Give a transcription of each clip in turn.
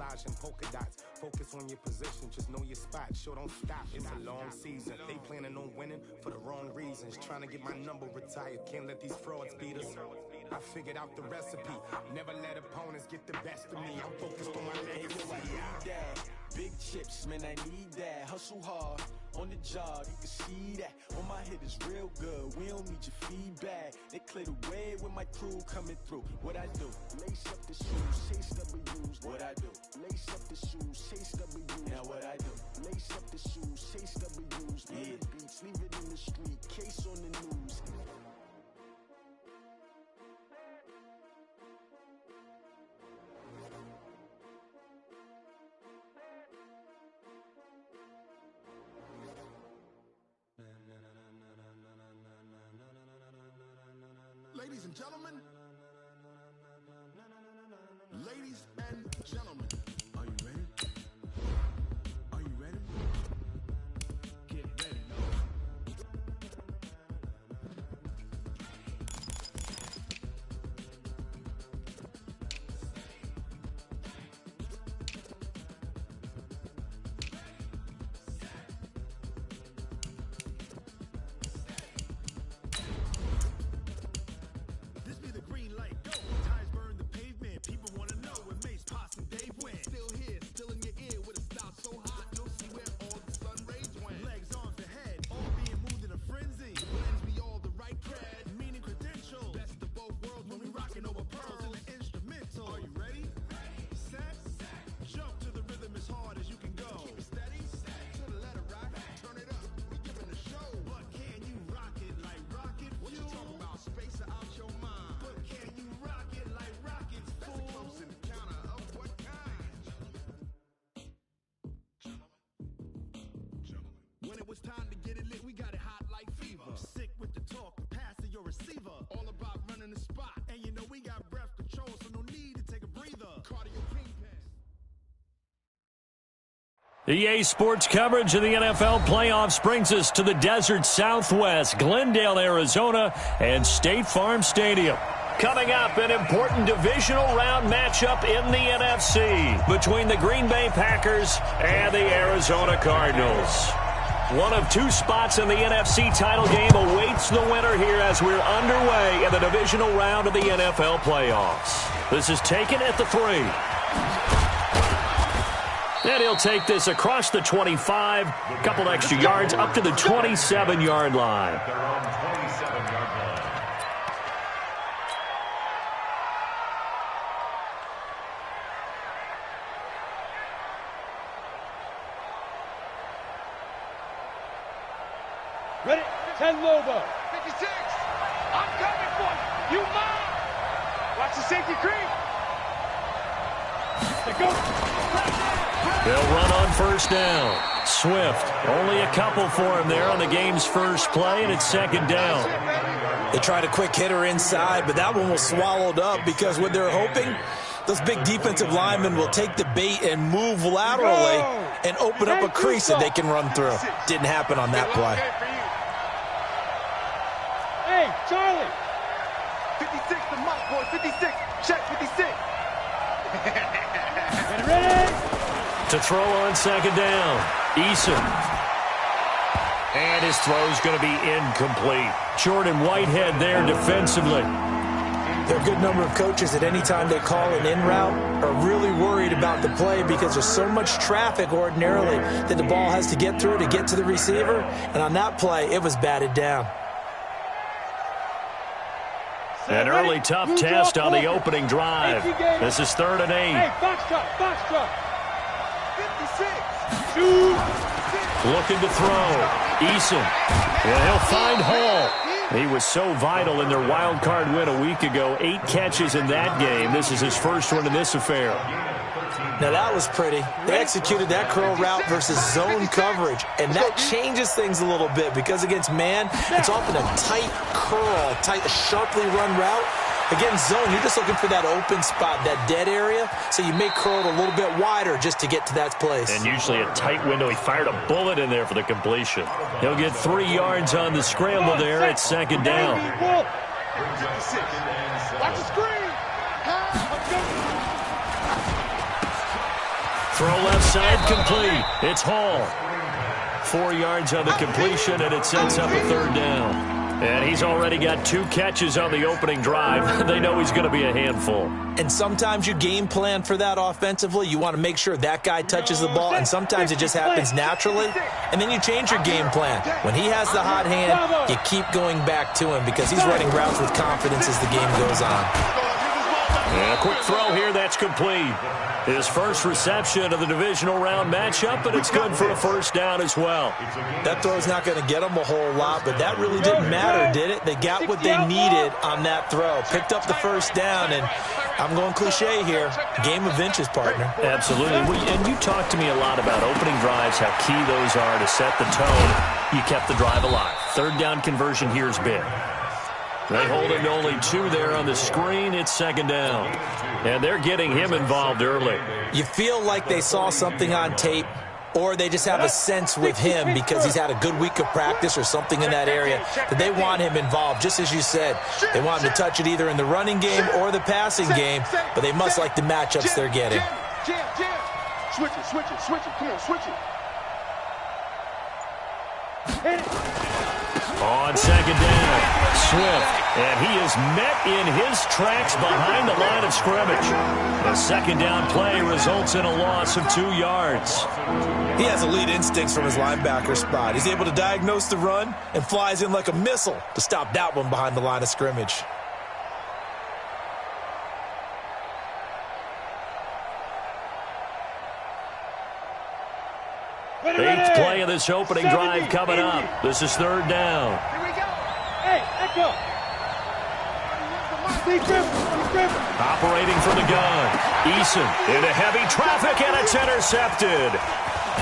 camouflage and polka dots. Focus on your position, just know your spot. Sure, don't stop, it's a long season. They planning on winning for the wrong reasons. Trying to get my number retired, can't let these frauds beat us. I figured out the recipe, never let opponents get the best of me. I'm focused on my legacy. Big chips, man, I need that. Hustle hard, on the job, you can see that. On my head is real good, we don't need your feedback. They clear the way with my crew coming through. What I do? Lace up the shoes, chase W's. What I do? Lace up the shoes, chase W's. Now what I do? Lace up the shoes, chase W's. Yeah. Beats, leave it in the street, case on the news. Ladies and gentlemen, ladies and gentlemen, are you ready? Are you ready? Get ready. When it was time to get it lit, we got it hot like fever. Sick with the talk, pass to your receiver. All about running the spot, and you know we got breath control, so no need to take a breather. Cardio kingpin. EA Sports coverage of the NFL playoffs brings us to the desert Southwest, Glendale, Arizona, and State Farm Stadium. Coming up, an important divisional round matchup in the NFC between the Green Bay Packers and the Arizona Cardinals. One of two spots in the NFC title game awaits the winner here as we're underway in the divisional round of the NFL playoffs. This is taken at the 3. And he'll take this across the 25, a couple extra yards up to the 27-yard line. Ready? 10 Lobo. 56. I'm coming for you. You mine. Watch the safety creep. They go. They'll run on first down. Swift, only a couple for him there on the game's first play, and it's second down. They tried a quick hitter inside, but that one was swallowed up because what they're hoping, those big defensive linemen will take the bait and move laterally and open up a crease that they can run through. Didn't happen on that play. Hey, Charlie. 56, the mock boy. 56. Check 56. Get ready. To throw on second down, Eason. And his throw's going to be incomplete. Jordan Whitehead there defensively. There are a good number of coaches at any time they call an in route are really worried about the play because there's so much traffic ordinarily that the ball has to get through to get to the receiver. And on that play, it was batted down. An early tough test on the opening drive. This is 3rd and 8. Hey, box truck, box truck. 56. Shoot. Looking to throw. Eason. And he'll find Hall. He was so vital in their wild card win a week ago. 8 catches in that game. This is his first one in this affair. Now that was pretty. They executed that curl route versus zone coverage, and that changes things a little bit because against man, it's often a tight curl, tight, sharply run route. Against zone, you're just looking for that open spot, that dead area, so you may curl it a little bit wider just to get to that place. And usually a tight window. He fired a bullet in there for the completion. He'll get 3 yards on the scramble there at second down. Watch the screen. Throw left side complete. It's Hall. 4 yards on the completion, and it sets up a 3rd down. And he's already got 2 catches on the opening drive. They know he's going to be a handful. And sometimes you game plan for that offensively. You want to make sure that guy touches the ball, and sometimes it just happens naturally. And then you change your game plan. When he has the hot hand, you keep going back to him because he's running routes with confidence as the game goes on. And a quick throw here, that's complete. His first reception of the divisional round matchup, but it's good for a 1st down as well. That throw's not going to get them a whole lot, but that really didn't matter, did it? They got what they needed on that throw. Picked up the 1st down, and I'm going cliche here. Game of inches, partner. Absolutely. And you talked to me a lot about opening drives, how key those are to set the tone. You kept the drive alive. 3rd down conversion here is big. They hold him to only 2 there on the screen. It's 2nd down. And they're getting him involved early. You feel like they saw something on tape, or they just have a sense with him because he's had a good week of practice or something in that area that they want him involved. Just as you said, they want him to touch it either in the running game or the passing game, but they must like the matchups they're getting. Switch it. Come on, switch it. On 2nd down, Swift, and he is met in his tracks behind the line of scrimmage. The 2nd down play results in a loss of 2 yards. He has elite instincts from his linebacker spot. He's able to diagnose the run and flies in like a missile to stop that one behind the line of scrimmage. Eighth play of this opening drive coming up. This is 3rd down. Here we go. Hey, echo. Operating from the gun. Eason into heavy traffic, and it's intercepted.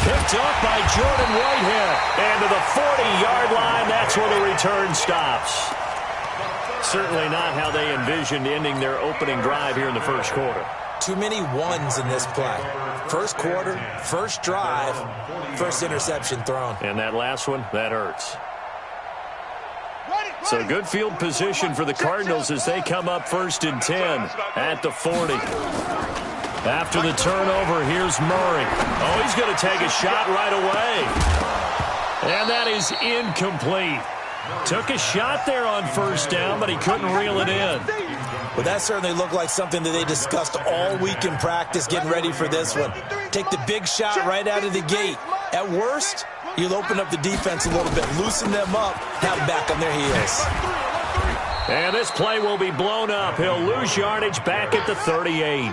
Picked up by Jordan Whitehead. And to the 40-yard line, that's where the return stops. Certainly not how they envisioned ending their opening drive here in the 1st quarter. Too many ones in this play. 1st quarter, 1st drive, 1st interception thrown. And that last one, that hurts. So good field position for the Cardinals as they come up 1st and 10 at the 40. After the turnover, here's Murray. Oh, he's going to take a shot right away. And that is incomplete. Took a shot there on 1st down, but he couldn't reel it in. Well, that certainly looked like something that they discussed all week in practice getting ready for this one. Take the big shot right out of the gate. At worst, you'll open up the defense a little bit, loosen them up, have them back on their heels. And this play will be blown up. He'll lose yardage back at the 38.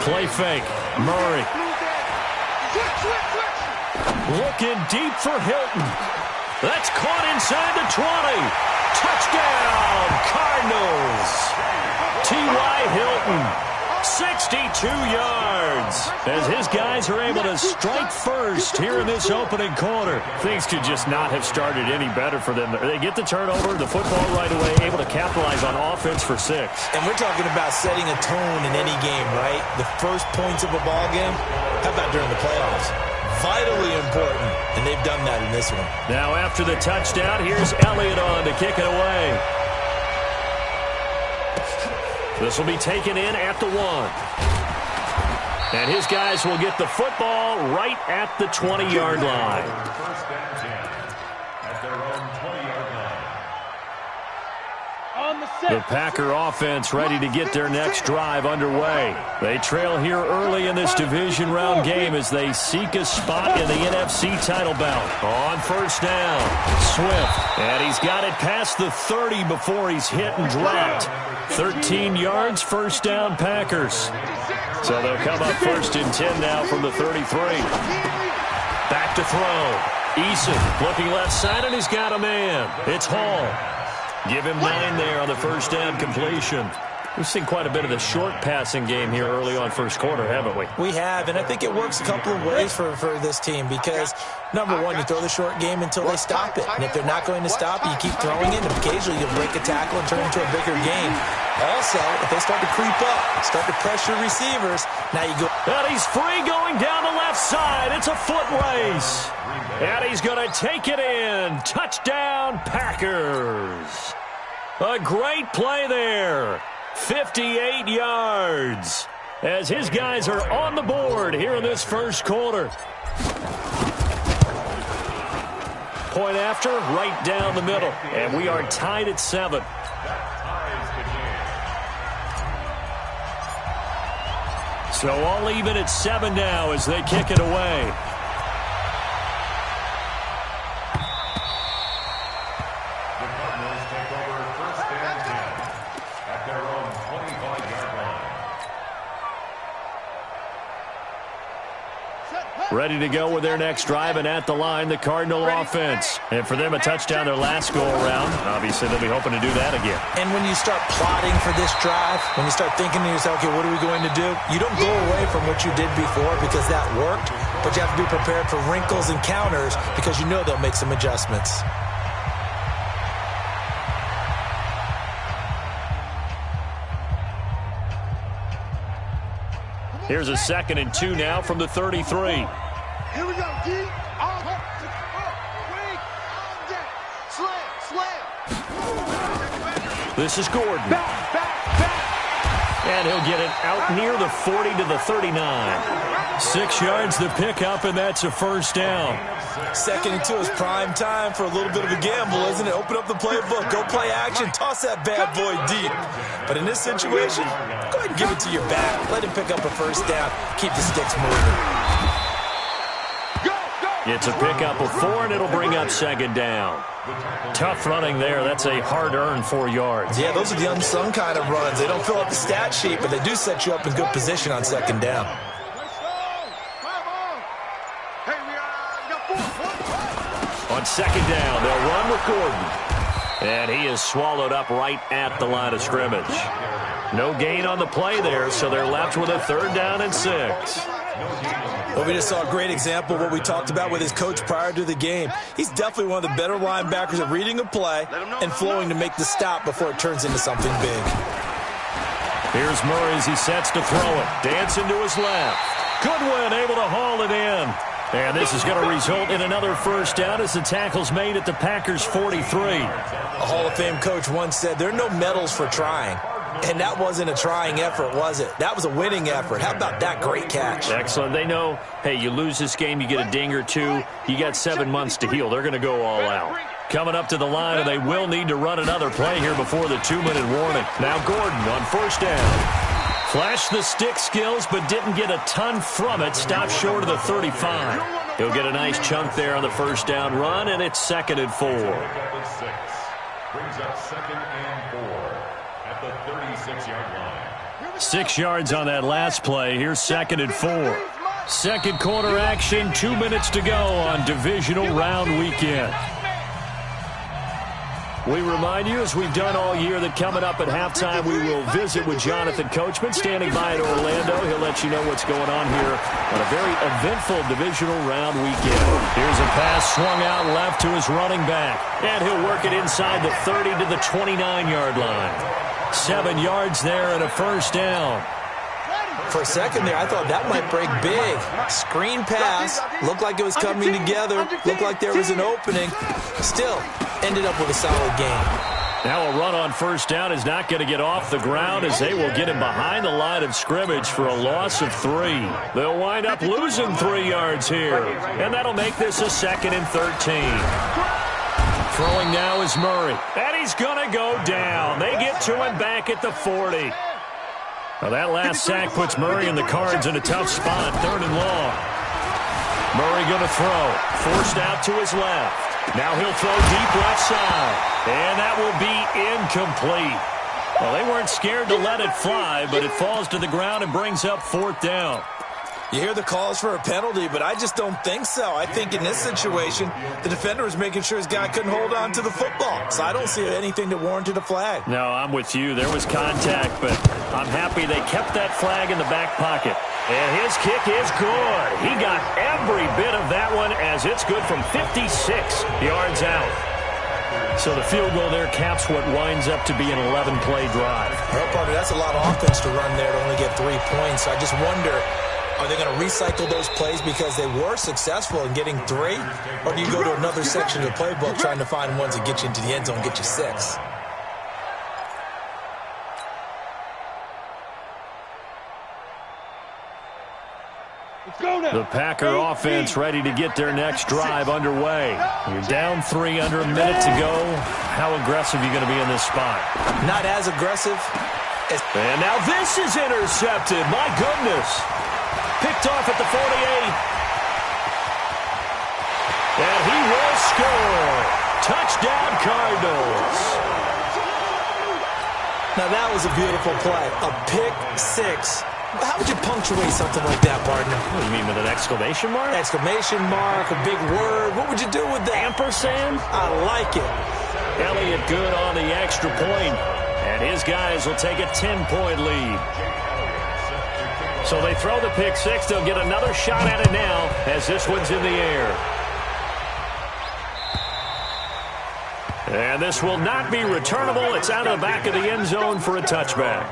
Play fake. Murray. Looking deep for Hilton. That's caught inside the 20. Touchdown, Cardinals. T.Y. Hilton, 62 yards. As his guys are able to strike first here in this opening quarter. Things could just not have started any better for them. They get the turnover, the football right away, able to capitalize on offense for 6. And we're talking about setting a tone in any game, right? The first points of a ball game. How about during the playoffs? Vitally important, and they've done that in this one. Now after the touchdown, here's Elliott on to kick it away. This will be taken in at the 1. And his guys will get the football right at the 20-yard line. The Packer offense ready to get their next drive underway. They trail here early in this division round game as they seek a spot in the NFC title bout. On 1st down, Swift. And he's got it past the 30 before he's hit and dropped. 13 yards, 1st down Packers. So they'll come up 1st and 10 now from the 33. Back to throw. Eason looking left side, and he's got a man. It's Hall. Give him 9 there on the 1st down completion. We've seen quite a bit of the short passing game here early on 1st quarter, haven't we? We have, and I think it works a couple of ways for this team because, number one, you throw the short game until they stop it. And if they're not going to stop it, you keep throwing it, and occasionally you'll break a tackle and turn it into a bigger game. Also, if they start to creep up, start to pressure receivers, now you go. And he's free going down the left side. It's a foot race. And he's going to take it in. Touchdown, Packers. A great play there. 58 yards as his guys are on the board here in this first quarter. Point after, right down the middle, and we are tied at 7. So all even at 7 now as they kick it away. Ready to go with their next drive, and at the line, the Cardinal offense. And for them, a touchdown their last go-around. Obviously, they'll be hoping to do that again. And when you start plotting for this drive, when you start thinking to yourself, okay, what are we going to do? You don't go away from what you did before because that worked, but you have to be prepared for wrinkles and counters because you know they'll make some adjustments. Here's a 2nd and 2 now from the 33. Here we go, D. This is Gordon. Back. And he'll get it out near the 40 to the 39. 6 yards to pick up, and that's a first down. 2nd and 2 is prime time for a little bit of a gamble, isn't it? Open up the playbook, go play action, toss that bad boy deep. But in this situation, go ahead and give it to your back. Let him pick up a first down. Keep the sticks moving. It's a pickup of 4, and it'll bring up 2nd down. Tough running there. That's a hard-earned 4 yards. Yeah, those are the unsung kind of runs. They don't fill up the stat sheet, but they do set you up in good position on 2nd down. On 2nd down, they'll run with Gordon. And he is swallowed up right at the line of scrimmage. No gain on the play there, so they're left with a 3rd down and 6. Well, we just saw a great example of what we talked about with his coach prior to the game. He's definitely one of the better linebackers at reading a play and flowing to make the stop before it turns into something big. Here's Murray as he sets to throw it. Dancing to his left. Goodwin able to haul it in. And this is going to result in another first down as the tackle's made at the Packers' 43. A Hall of Fame coach once said, there are no medals for trying. And that wasn't a trying effort, was it? That was a winning effort. How about that great catch? Excellent. They know, hey, you lose this game, you get a ding or 2. You got 7 months to heal. They're going to go all out. Coming up to the line, and they will need to run another play here before the 2-minute warning. Now Gordon on first down. Flashed the stick skills, but didn't get a ton from it. Stopped short of the 35. He'll get a nice chunk there on the first down run, and it's 2nd and 4. Brings up 2nd and 4 at the 36-yard line. 6 yards on that last play. Here's 2nd and 4. Second quarter action, 2 minutes to go on divisional round weekend. We remind you, as we've done all year, that coming up at halftime, we will visit with Jonathan Coachman, standing by in Orlando. He'll let you know what's going on here on a very eventful divisional round weekend. Here's a pass swung out left to his running back, and he'll work it inside the 30 to the 29-yard line. 7 yards there and a first down. For a second there, I thought that might break big. Screen pass, looked like it was coming together, looked like there was an opening. Still, ended up with a solid gain. Now a run on first down is not going to get off the ground as they will get him behind the line of scrimmage for a loss of 3. They'll wind up losing 3 yards here, and that'll make this a 2nd and 13. Throwing now is Murray, and he's going to go down. They get to him back at the 40. Now that last sack puts Murray and the Cards in a tough spot, 3rd and long. Murray going to throw, forced out to his left. Now he'll throw deep left side, and that will be incomplete. Well, they weren't scared to let it fly, but it falls to the ground and brings up 4th down. You hear the calls for a penalty, but I just don't think so. I think in this situation, the defender was making sure his guy couldn't hold on to the football. So I don't see anything that warranted a flag. No, I'm with you. There was contact, but I'm happy they kept that flag in the back pocket. And his kick is good. He got every bit of that one as it's good from 56 yards out. So the field goal there caps what winds up to be an 11-play drive. Well, partner, that's a lot of offense to run there to only get 3 points. So I just wonder, are they going to recycle those plays because they were successful in getting 3? Or do you go to another section of the playbook trying to find ones that get you into the end zone and get you 6? The Packer offense ready to get their next drive underway. You're down 3 under a minute to go. How aggressive are you going to be in this spot? Not as aggressive. And now this is intercepted. My goodness. Picked off at the 48. And he will score. Touchdown, Cardinals. Now that was a beautiful play. A pick six. How would you punctuate something like that, partner? What do you mean, with an exclamation mark? Exclamation mark, a big word. What would you do with that? Ampersand? I like it. Elliott good on the extra point, and his guys will take a 10-point lead. So they throw the pick six. They'll get another shot at it now as this one's in the air. And this will not be returnable. It's out of the back of the end zone for a touchback.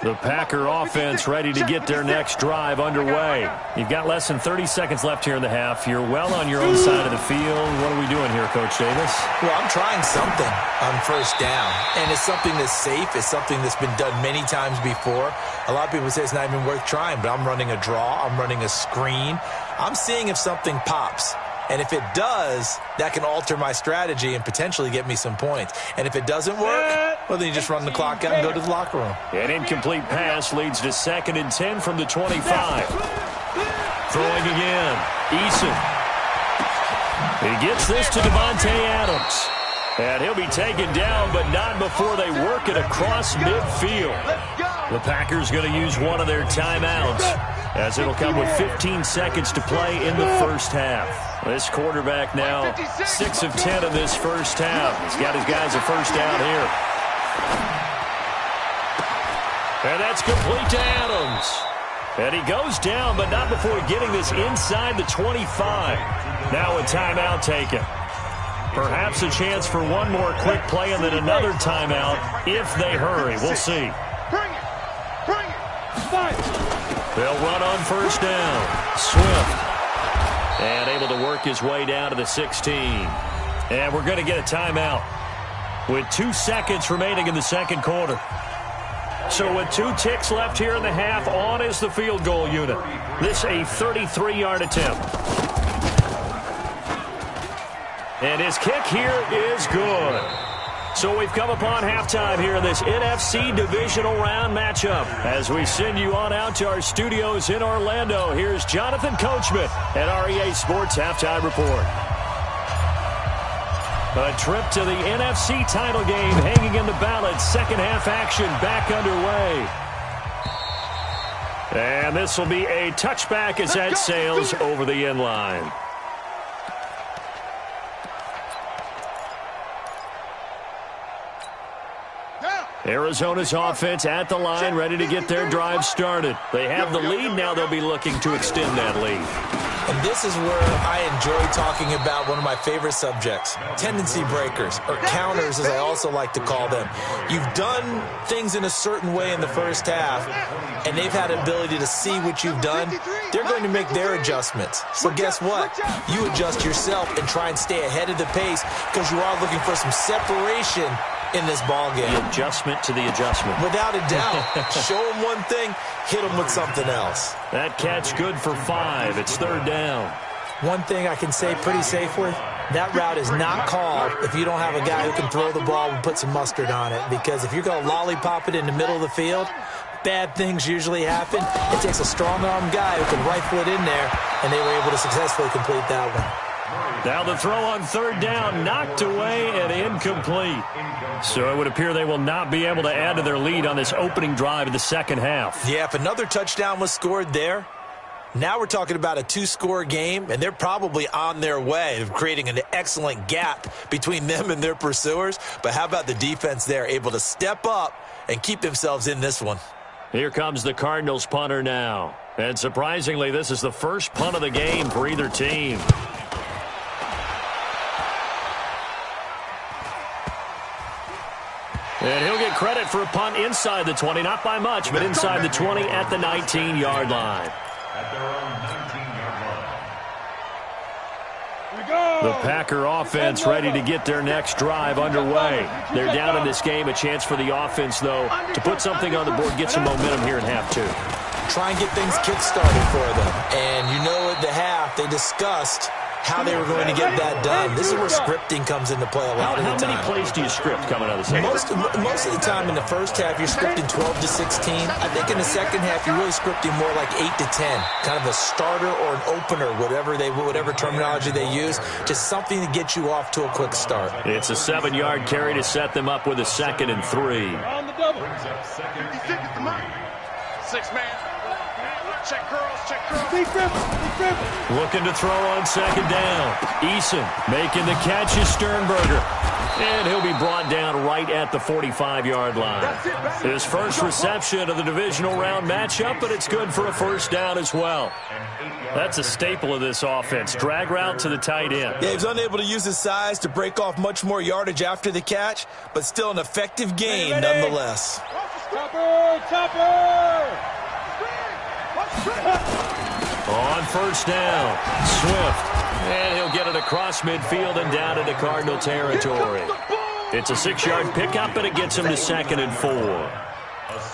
The Packer offense ready to get their next drive underway. You've got less than 30 seconds left here in the half. You're well on your own side of the field. What are we doing here, Coach Davis? Well, I'm trying something on first down, and it's something that's safe. It's something that's been done many times before. A lot of people say it's not even worth trying, but I'm running a draw. I'm running a screen. I'm seeing if something pops. And if it does, that can alter my strategy and potentially get me some points. And if it doesn't work, well, then you just run the clock out and go to the locker room. An incomplete pass leads to 2nd and 10 from the 25. Throwing again. Eason. He gets this to Devontae Adams. And he'll be taken down, but not before they work it across midfield. The Packers going to use one of their timeouts, as it'll come with 15 seconds to play in the first half. This quarterback now 6 of 10 in this first half. He's got his guys a first down here. And that's complete to Adams. And he goes down, but not before getting this inside the 25. Now a timeout taken. Perhaps a chance for one more quick play and then another timeout if they hurry. We'll see. They'll run on first down. Swift. And able to work his way down to the 16. And we're going to get a timeout with 2 seconds remaining in the second quarter. So with 2 ticks left here in the half, on is the field goal unit. This a 33-yard attempt. And his kick here is good. So we've come upon halftime here in this NFC divisional round matchup. As we send you on out to our studios in Orlando, here's Jonathan Coachman at REA Sports Halftime Report. A trip to the NFC title game hanging in the balance. Second half action back underway. And this will be a touchback as that sails over the end line. Arizona's offense at the line, ready to get their drive started. They have the lead. Now they'll be looking to extend that lead. And this is where I enjoy talking about one of my favorite subjects, tendency breakers, or counters as I also like to call them. You've done things in a certain way in the first half, and they've had the ability to see what you've done. They're going to make their adjustments. So guess what? You adjust yourself and try and stay ahead of the pace because you are looking for some separation in this ball game. The adjustment to the adjustment. Without a doubt. Show them one thing, hit them with something else. That catch good for 5. It's third down. One thing I can say pretty safely, that route is not called if you don't have a guy who can throw the ball and put some mustard on it. Because if you're going to lollipop it in the middle of the field, bad things usually happen. It takes a strong-arm guy who can rifle it in there, and they were able to successfully complete that one. Now the throw on third down, knocked away and incomplete. So it would appear they will not be able to add to their lead on this opening drive of the second half. Yeah, if another touchdown was scored there, now we're talking about a 2-score game, and they're probably on their way of creating an excellent gap between them and their pursuers. But how about the defense there, able to step up and keep themselves in this one? Here comes the Cardinals punter now. And surprisingly, this is the first punt of the game for either team. And he'll get credit for a punt inside the 20, not by much, but inside the 20 at the 19-yard line. At their own 19-yard line. The The Packer offense ready to get their next drive underway. They're down in this game. A chance for the offense, though, to put something on the board, get some momentum here in half two. Try and get things kick-started for them. And you know at the half, they discussed how they were going to get that done. This is where scripting comes into play a lot of the time. How many plays do you script coming out of the second? Most of the time in the first half, you're scripting 12 to 16. I think in the second half, you're really scripting more like 8 to 10. Kind of a starter or an opener, whatever terminology they use. Just something to get you off to a quick start. It's a 7-yard carry to set them up with a 2nd and 3. On the double. 6-man. Check curls, check curls. Big grip. Looking to throw on 2nd down. Eason making the catch is Sternberger. And he'll be brought down right at the 45-yard line. His first reception of the divisional round matchup, but it's good for a first down as well. That's a staple of this offense. Drag route to the tight end. Yeah, he was unable to use his size to break off much more yardage after the catch, but still an effective gain nonetheless. Topper! On first down, Swift. And he'll get it across midfield and down into Cardinal territory. It's a 6-yard pickup, and it gets him to 2nd and 4.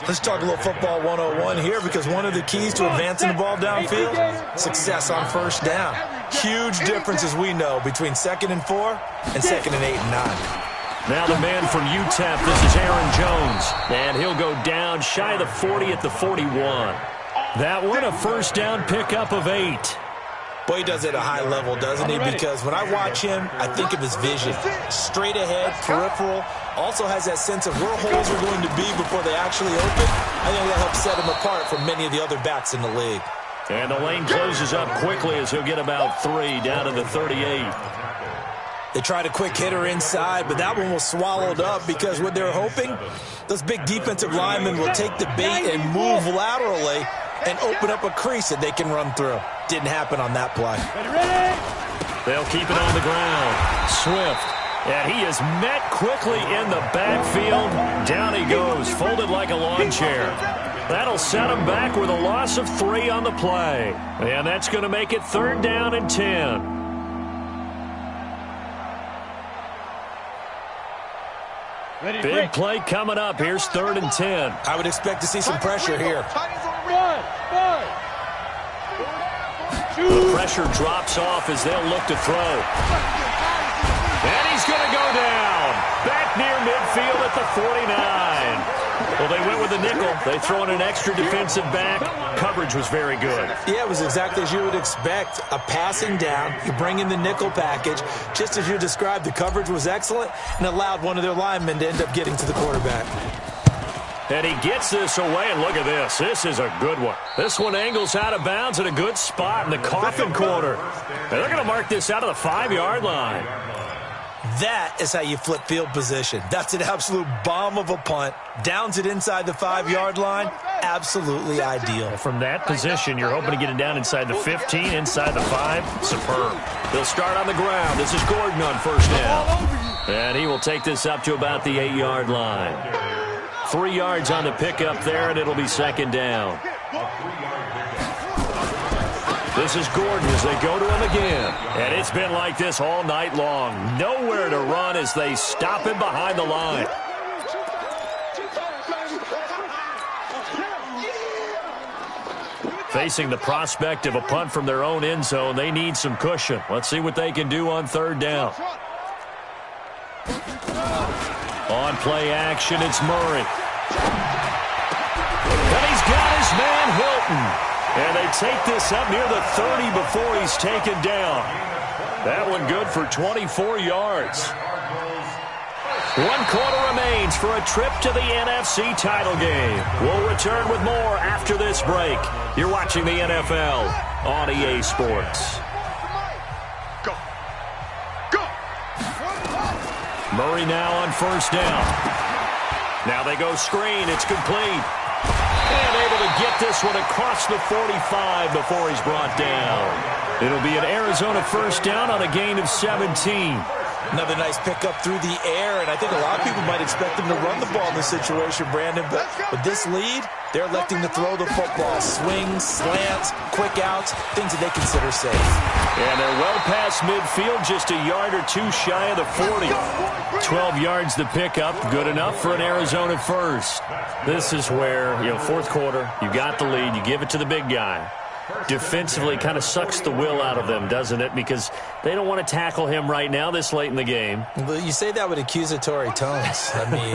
Let's talk a little football 101 here, because one of the keys to advancing the ball downfield, success on first down. Huge difference, as we know, between 2nd and 4 and 2nd and 8 and 9. Now the man from UTEP, this is Aaron Jones. And he'll go down shy of the 40 at the 41. That one a first down pickup of 8. Boy, he does it at a high level, doesn't he? Because when I watch him, I think of his vision. Straight ahead, peripheral. Also has that sense of where holes are going to be before they actually open. I think that helps set him apart from many of the other backs in the league. And the lane closes up quickly as he'll get about 3 down to the 38. They tried a quick hitter inside, but that one was swallowed up because what they're hoping, those big defensive linemen will take the bait and move laterally and open up a crease that they can run through. Didn't happen on that play. They'll keep it on the ground. Swift. And he is met quickly in the backfield. Down he goes, folded like a lawn chair. That'll set him back with a loss of 3 on the play. And that's going to make it 3rd down and 10. Big play coming up. Here's 3rd and 10. I would expect to see some pressure here. The pressure drops off as they'll look to throw. And he's going to go down. Back near midfield at the 49. Well, they went with the nickel. They throw in an extra defensive back. Coverage was very good. Yeah, it was exactly as you would expect. A passing down. You bring in the nickel package. Just as you described, the coverage was excellent and allowed one of their linemen to end up getting to the quarterback. And he gets this away, and look at this. This is a good one. This one angles out of bounds at a good spot in the coffin corner. And they're going to mark this out of the 5-yard line. That is how you flip field position. That's an absolute bomb of a punt. Downs it inside the 5-yard line. Absolutely ideal. From that position, you're hoping to get it down inside the 15, inside the 5. Superb. They'll start on the ground. This is Gordon on first down. And he will take this up to about the 8-yard line. 3 yards on the pickup there, and it'll be 2nd down. This is Gordon as they go to him again. And it's been like this all night long. Nowhere to run as they stop him behind the line. Facing the prospect of a punt from their own end zone, they need some cushion. Let's see what they can do on 3rd down. On play action, it's Murray. And he's got his man Hilton. And they take this up near the 30 before he's taken down. That one good for 24 yards. 1 quarter remains for a trip to the NFC title game. We'll return with more after this break. You're watching the NFL on EA Sports. Murray now on first down. Now they go screen. It's complete. And able to get this one across the 45 before he's brought down. It'll be an Arizona first down on a gain of 17. Another nice pickup through the air, and I think a lot of people might expect them to run the ball in this situation, Brandon, but with this lead, they're electing to throw the football. Swings, slants, quick outs, things that they consider safe. And they're well past midfield, just a yard or two shy of the 40. 12 yards the pickup, good enough for an Arizona first. This is where, fourth quarter, you got the lead, you give it to the big guy. Defensively kind of sucks the will out of them, doesn't it? Because they don't want to tackle him right now this late in the game. Well, you say that with accusatory tones. I mean,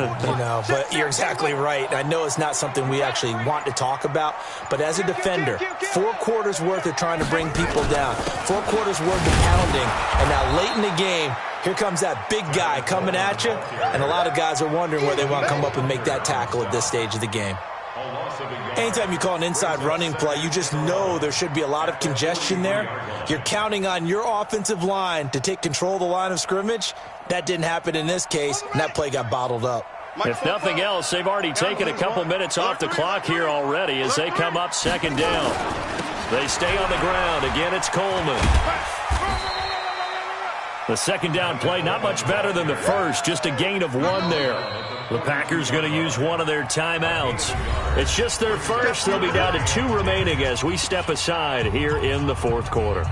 but you're exactly right. I know it's not something we actually want to talk about, but as a defender, 4 quarters worth of trying to bring people down, 4 quarters worth of pounding, and now late in the game, here comes that big guy coming at you, and a lot of guys are wondering where they want to come up and make that tackle at this stage of the game. Anytime you call an inside running play, you just know there should be a lot of congestion there. You're counting on your offensive line to take control of the line of scrimmage. That didn't happen in this case, and that play got bottled up. If nothing else, they've already taken a couple minutes off the clock here already as they come up second down. They stay on the ground. Again, it's Coleman. The second down play, not much better than the first, just a gain of 1 there. The Packers going to use one of their timeouts. It's just their first. They'll be down to 2 remaining as we step aside here in the fourth quarter.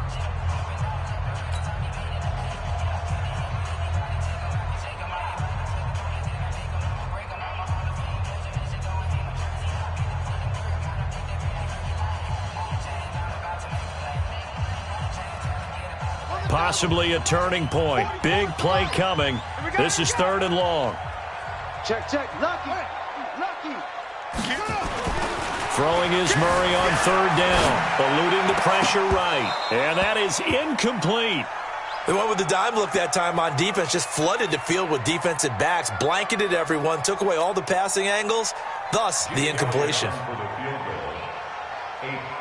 Possibly a turning point. Big play coming. This is 3rd and long. Check. Lucky. Throwing is Murray on 3rd down. Eluding the pressure right. And that is incomplete. They went with the dime look that time on defense. Just flooded the field with defensive backs. Blanketed everyone. Took away all the passing angles. Thus, the incompletion. A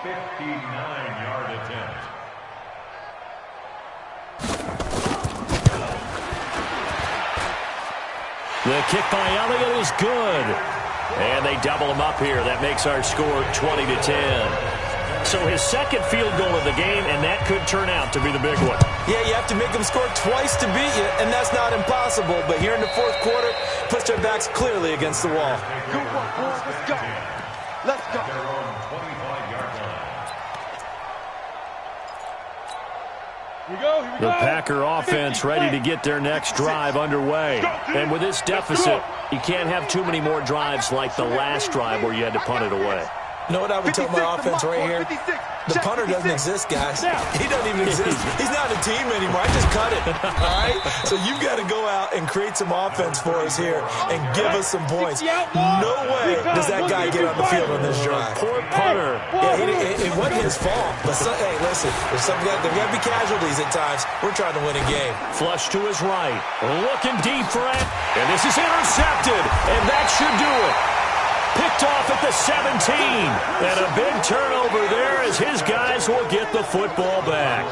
59-yard attempt. The kick by Elliott is good. And they double him up here. That makes our score 20-10. So his second field goal of the game, and that could turn out to be the big one. Yeah, you have to make them score twice to beat you, and that's not impossible. But here in the fourth quarter, puts their backs clearly against the wall. Good work, boys. Let's go. Let's go. Their own 25-yard line. The Packer offense ready to get their next drive underway. And with this deficit, you can't have too many more drives like the last drive where you had to punt it away. You know what I would tell my offense right here? The punter doesn't exist, guys. He doesn't even exist. He's not a team anymore. I just cut it. All right? So you've got to go out and create some offense for us here and give us some points. No way does that guy get on the field on this drive. Poor punter. Yeah, it wasn't his fault. But, hey, listen, there's got to be casualties at times. We're trying to win a game. Flush to his right. Looking deep for it. And this is intercepted. And that should do it. Picked off at the 17. And a big turnover there as his guys will get the football back.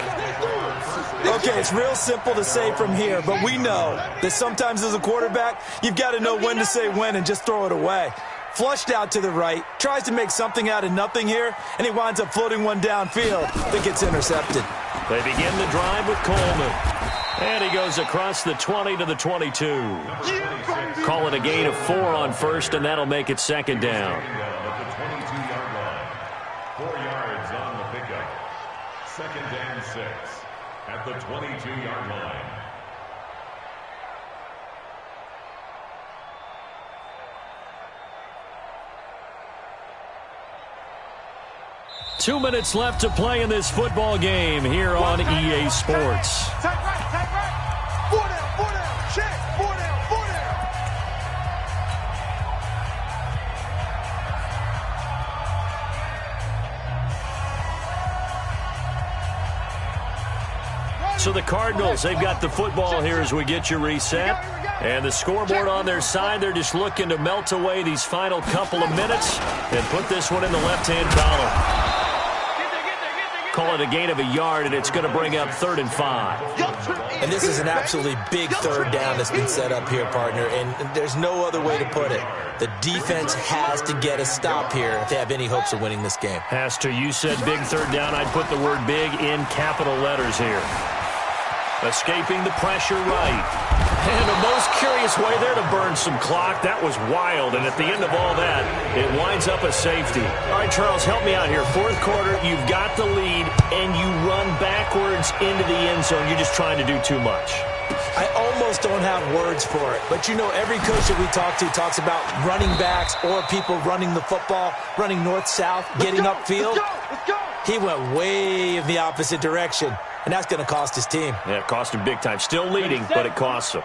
Okay, it's real simple to say from here, but we know that sometimes as a quarterback, you've got to know when to say when and just throw it away. Flushed out to the right, tries to make something out of nothing here, and he winds up floating one downfield that gets intercepted. They begin the drive with Coleman. And he goes across the 20 to the 22. Call it a gain of 4 on first, and that'll make it second down. At the 22-yard line. 4 yards on the pickup. 2nd and 6 at the 22-yard line. Two minutes left to play in this football game here on EA Sports. Tight right. 4 down. Check. 4 down. 4 down. So the Cardinals, they've got the football here as we get you reset. And the scoreboard on their side, they're just looking to melt away these final couple of minutes and put this one in the left-hand column. Call it a gain of a yard, and it's going to bring up 3rd and 5. And this is an absolutely big 3rd down that's been set up here, partner, and there's no other way to put it. The defense has to get a stop here if they have any hopes of winning this game. Has to. You said big 3rd down. I'd put the word big in capital letters here. Escaping the pressure right. And the most curious way there to burn some clock. That was wild. And at the end of all that, it winds up a safety. All right, Charles, help me out here. Fourth quarter, you've got the lead, and you run backwards into the end zone. You're just trying to do too much. I almost don't have words for it. But, you know, every coach that we talk to talks about running backs or people running the football, running north-south, getting upfield. Let's go. He went way in the opposite direction, and that's going to cost his team. Yeah, it cost him big time. Still leading, but it costs him.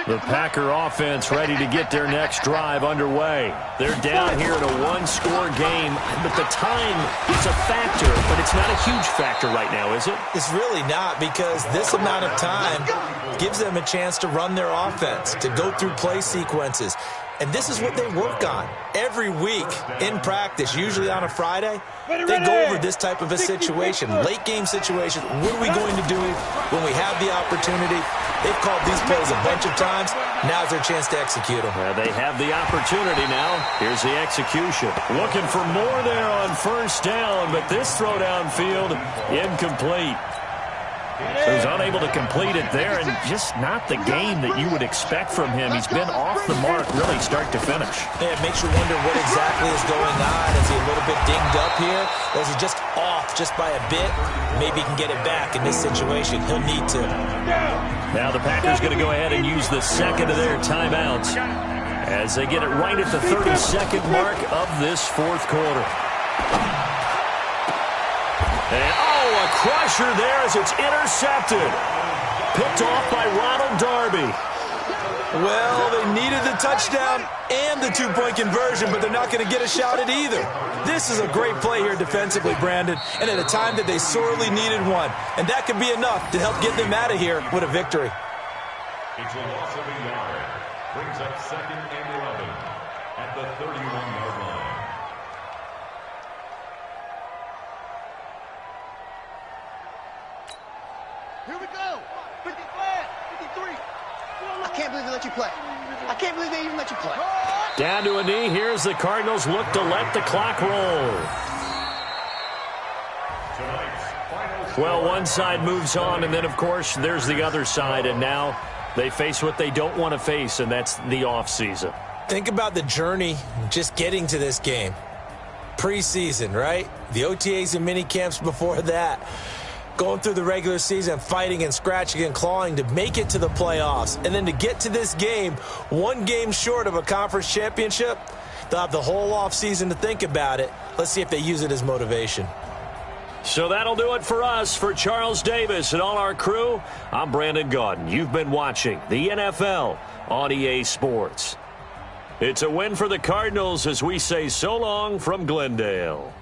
The Packer offense ready to get their next drive underway. They're down here in a one-score game, but the time is a factor, but it's not a huge factor right now, is it? It's really not, because this amount of time gives them a chance to run their offense, to go through play sequences. And this is what they work on every week in practice, usually on a Friday. They go over this type of a situation, late-game situation. What are we going to do when we have the opportunity? They've called these plays a bunch of times. Now's their chance to execute them. They have the opportunity now. Here's the execution. Looking for more there on first down, but this throw downfield incomplete. So he's unable to complete it there, and just not the game that you would expect from him. He's been off the mark really start to finish. Yeah, it makes you wonder what exactly is going on. Is he a little bit dinged up here, or is he just off just by a bit? Maybe he can get it back in this situation. He'll need to. Now the Packers going to go ahead and use the second of their timeouts as they get it right at the 32nd mark of this fourth quarter. And, a crusher there as it's intercepted. Picked off by Ronald Darby. Well, they needed the touchdown and the two-point conversion, but they're not going to get a shot at either. This is a great play here defensively, Brandon, and at a time that they sorely needed one. And that could be enough to help get them out of here with a victory. It's a loss of a yard. Brings up 2nd and 11 at the 31-yard line. Here we go. 50 flat. 53. I can't believe they let you play. I can't believe they even let you play. Down to a knee. Here's the Cardinals look to let the clock roll. Well, one side moves on, and then, of course, there's the other side, and now they face what they don't want to face, and that's the offseason. Think about the journey just getting to this game. Preseason, right? The OTAs and mini camps before that. Going through the regular season, fighting and scratching and clawing to make it to the playoffs. And then to get to this game, one game short of a conference championship, they'll have the whole offseason to think about it. Let's see if they use it as motivation. So that'll do it for us. For Charles Davis and all our crew, I'm Brandon Gaudin. You've been watching the NFL on EA Sports. It's a win for the Cardinals as we say so long from Glendale.